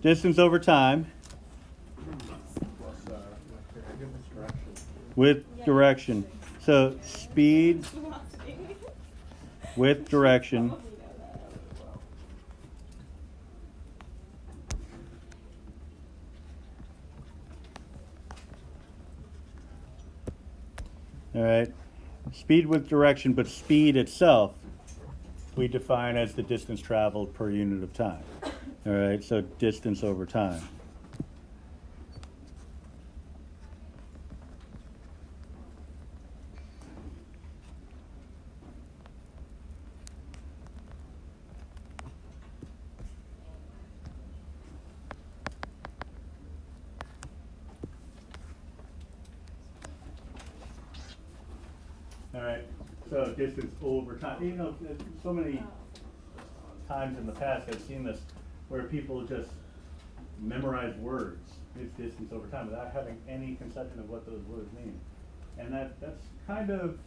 Distance over time. With direction. So speed with direction. All right. Speed with direction, but speed itself we define as the distance traveled per unit of time. All right, so distance over time. All right, so distance over time. You know, so many times in the past I've seen this where people just memorize words, it's distance over time, without having any conception of what those words mean. And that's kind of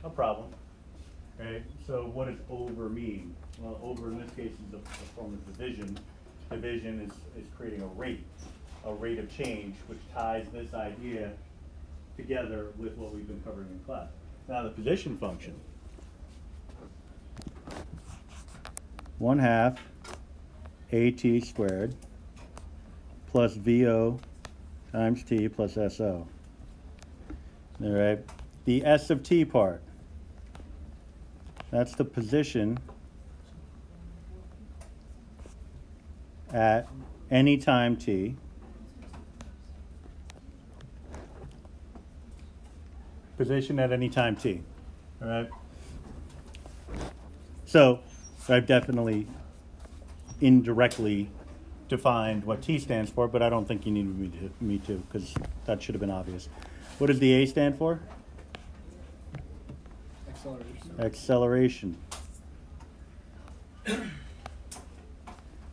a problem, right? So what does over mean? Well, over in this case is a form of division. Division is creating a rate of change, which ties this idea together with what we've been covering in class. Now the position function. 1/2 AT squared plus VO times T plus SO. All right. The S of T part. That's the position at any time T. Position at any time T. All right. So I've definitely indirectly defined what T stands for, but I don't think you need me to, because that should have been obvious. What does the A stand for? Acceleration.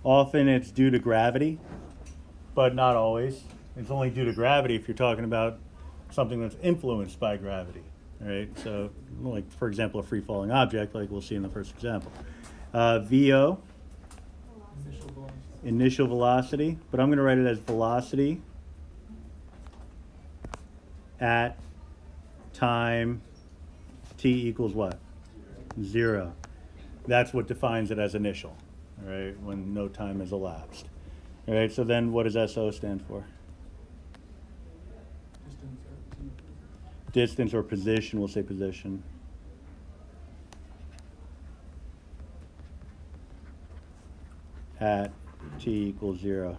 Often it's due to gravity, but not always. It's only due to gravity if you're talking about something that's influenced by gravity. All right, so like, for example, a free-falling object, like we'll see in the first example. VO, initial velocity, but I'm going to write it as velocity at time t equals what? 0. That's what defines it as initial, all right, when no time has elapsed. All right, so then what does SO stand for? Distance or position, we'll say position. At t equals 0.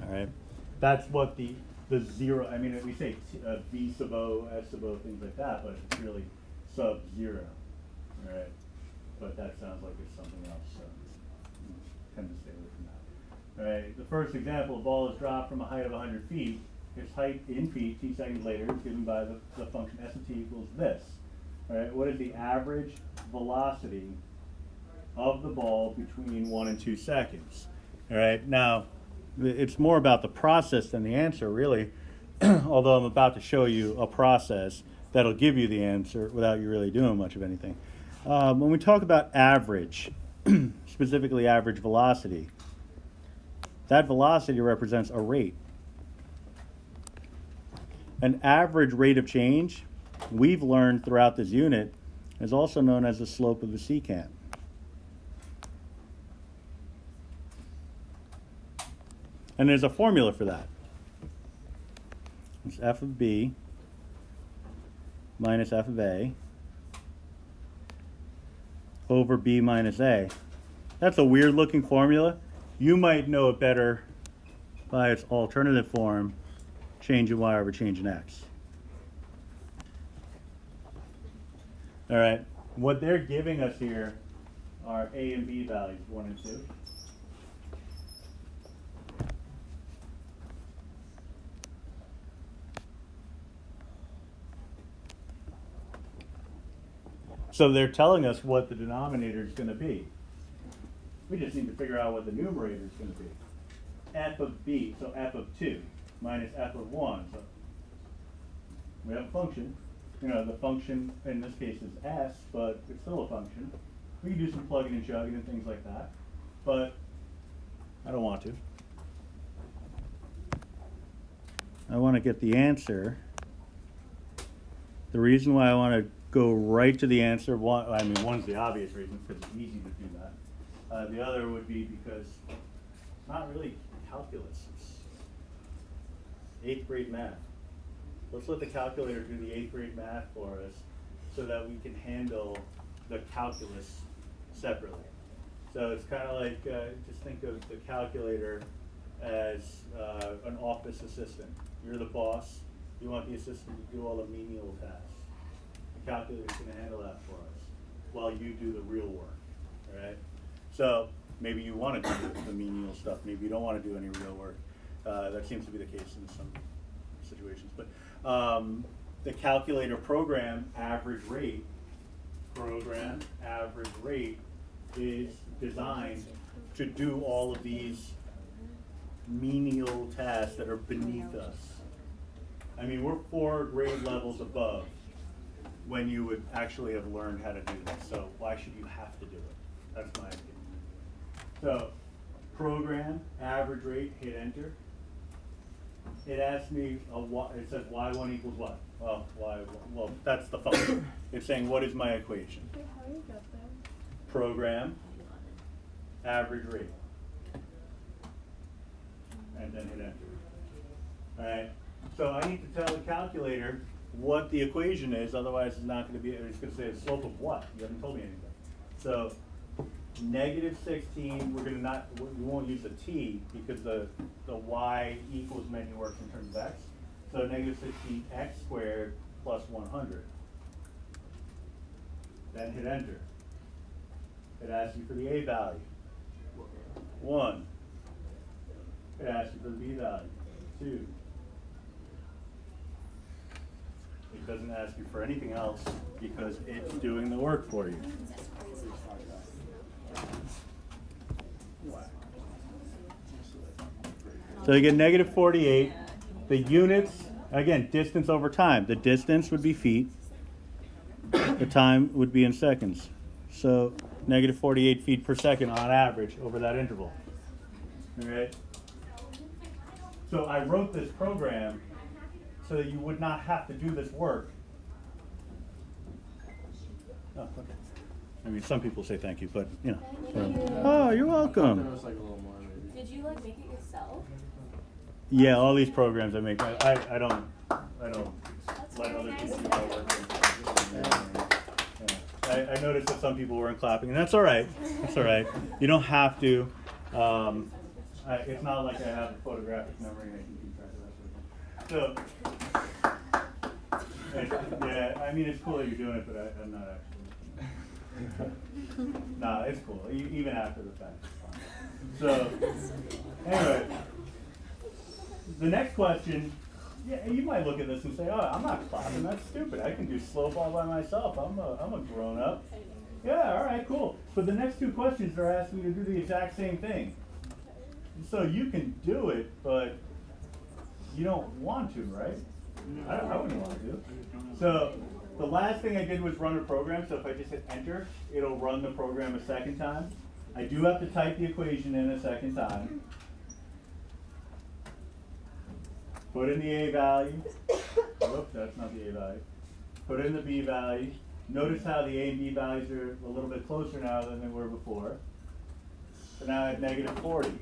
All right, that's what the 0, I mean, we say V sub O, S sub O, things like that, but it's really sub 0, all right? But that sounds like it's something else, so tend to stay away from that. All right, the first example, a ball is dropped from a height of 100 feet. Its height in feet, t seconds later, is given by the function S of t equals this. All right, what is the average velocity of the ball between 1 and 2 seconds? All right, now, it's more about the process than the answer, really, although I'm about to show you a process that'll give you the answer without you really doing much of anything. When we talk about average, specifically average velocity, that velocity represents a rate. An average rate of change, we've learned throughout this unit, is also known as the slope of the secant. And there's a formula for that. It's f of b minus f of a over b minus a. That's a weird looking formula. You might know it better by its alternative form, change in y over change in x. All right, what they're giving us here are a and b values, 1 and 2. So they're telling us what the denominator is going to be. We just need to figure out what the numerator is going to be. F of b, so f of 2 minus f of 1. So we have a function. You know, the function in this case is s, but it's still a function. We can do some plugging and chugging and things like that, but I don't want to. I want to get the answer. The reason why I want to go right to the answer, one's the obvious reason, because it's easy to do that. The other would be because it's not really calculus. It's 8th grade math. Let's let the calculator do the 8th grade math for us so that we can handle the calculus separately. So it's kind of like, just think of the calculator as an office assistant. You're the boss. You want the assistant to do all the menial tasks. The calculator is going to handle that for us while you do the real work, right? So maybe you want to do the menial stuff. Maybe you don't want to do any real work. That seems to be the case in some situations. But the calculator program average rate is designed to do all of these menial tasks that are beneath us. I mean, we're 4 grade levels above when you would actually have learned how to do this. So why should you have to do it? That's my opinion. So program, average rate, hit enter. It asks me, it says y1 equals what? Well, that's the function. It's saying, what is my equation? Wait, how do you get there? Program, average rate. And then hit enter. All right. So I need to tell the calculator what the equation is, otherwise it's not going to be, it's going to say the slope of what? You haven't told me anything. So -16, we won't use a t because the y equals menu works in terms of x. So -16 x squared plus 100. Then hit enter. It asks you for the a value, 1. It asks you for the b value, 2. It doesn't ask you for anything else because it's doing the work for you. So you get -48. The units, again, distance over time. The distance would be feet. The time would be in seconds. So -48 feet per second on average over that interval. All right? So I wrote this program so that you would not have to do this work. Oh, okay. I mean, some people say thank you, but, you know. Oh, you're welcome. Did you like make it yourself? Yeah, all these programs I make, I don't let other people do my work. Yeah. I noticed that some people weren't clapping, and that's all right. That's all right. You don't have to. It's not like I have a photographic memory and I can keep track of that sort of thing. So, yeah, I mean, it's cool that you're doing it, but I'm not actually. Nah, it's cool, even after the fact. It's fine. So, anyway, the next question, yeah, you might look at this and say, oh, I'm not clapping, that's stupid. I can do slope all by myself. I'm a grown-up. Yeah, all right, cool. But the next 2 questions are asking you to do the exact same thing. So you can do it, but you don't want to, right? I wouldn't want to. So the last thing I did was run a program. So if I just hit enter, it'll run the program a second time. I do have to type the equation in a second time. Put in the a value. Whoops, that's not the a value. Put in the b value. Notice how the a and b values are a little bit closer now than they were before. So now I have -40.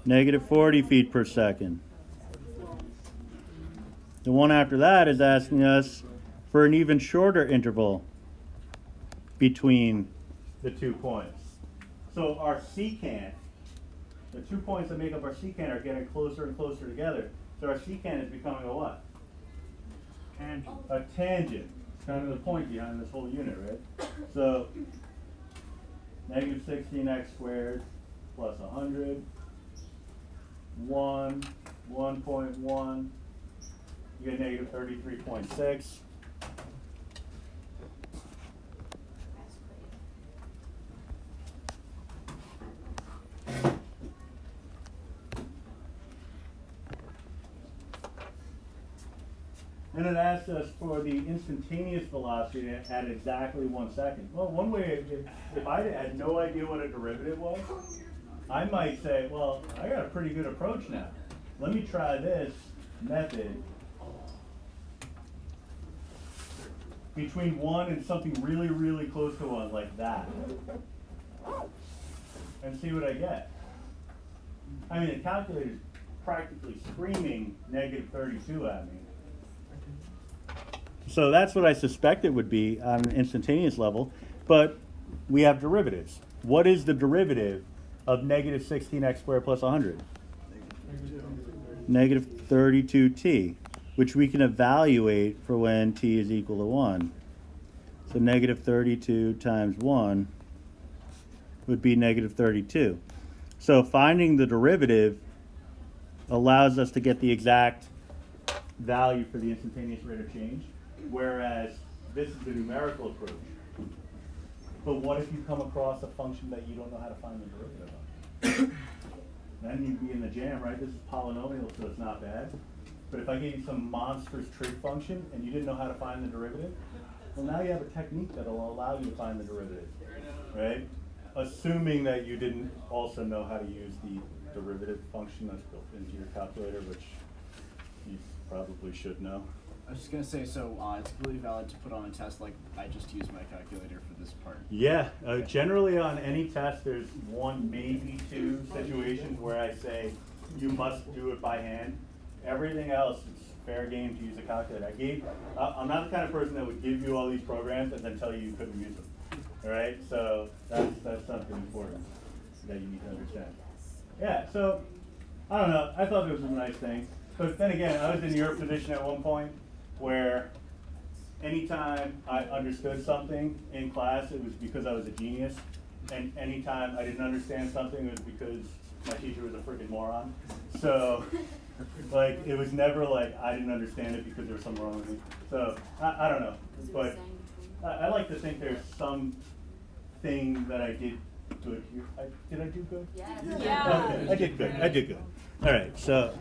-40 feet per second. The one after that is asking us for an even shorter interval between the 2 points. So our secant, the 2 points that make up our secant are getting closer and closer together. So our secant is becoming a what? Tangent. A tangent. It's kind of the point behind this whole unit, right? So -16x squared plus 100, 1.1, you get -33.6. And it asks us for the instantaneous velocity at exactly 1 second. Well, one way, if I had no idea what a derivative was, I might say, well, I got a pretty good approach now. Let me try this method between 1 and something really, really close to 1, like that, and see what I get. I mean, the calculator's practically screaming -32 at me. So that's what I suspect it would be on an instantaneous level, but we have derivatives. What is the derivative of -16x squared plus 100? -32t, which we can evaluate for when t is equal to 1. So -32 times 1 would be -32. So finding the derivative allows us to get the exact value for the instantaneous rate of change, whereas this is the numerical approach. But what if you come across a function that you don't know how to find the derivative of? Then you'd be in the jam, right? This is polynomial, so it's not bad. But if I gave you some monstrous trig function and you didn't know how to find the derivative, well, now you have a technique that will allow you to find the derivative, right? Assuming that you didn't also know how to use the derivative function that's built into your calculator, which you probably should know. I was just going to say, so it's completely valid to put on a test like I just used my calculator for this part. Yeah, generally on any test there's one, maybe two situations where I say you must do it by hand. Everything else is fair game to use a calculator. I'm not the kind of person that would give you all these programs and then tell you you couldn't use them. All right, so that's something important that you need to understand. Yeah, so I don't know. I thought it was a nice thing, but then again, I was in your position at one point where anytime I understood something in class, it was because I was a genius, and anytime I didn't understand something, it was because my teacher was a freaking moron. So, like, it was never like I didn't understand it because there was something wrong with me. So, I don't know, but I like to think there's some thing that I did good here. Did I do good? Yes. Yeah. Okay, I did good. All right, so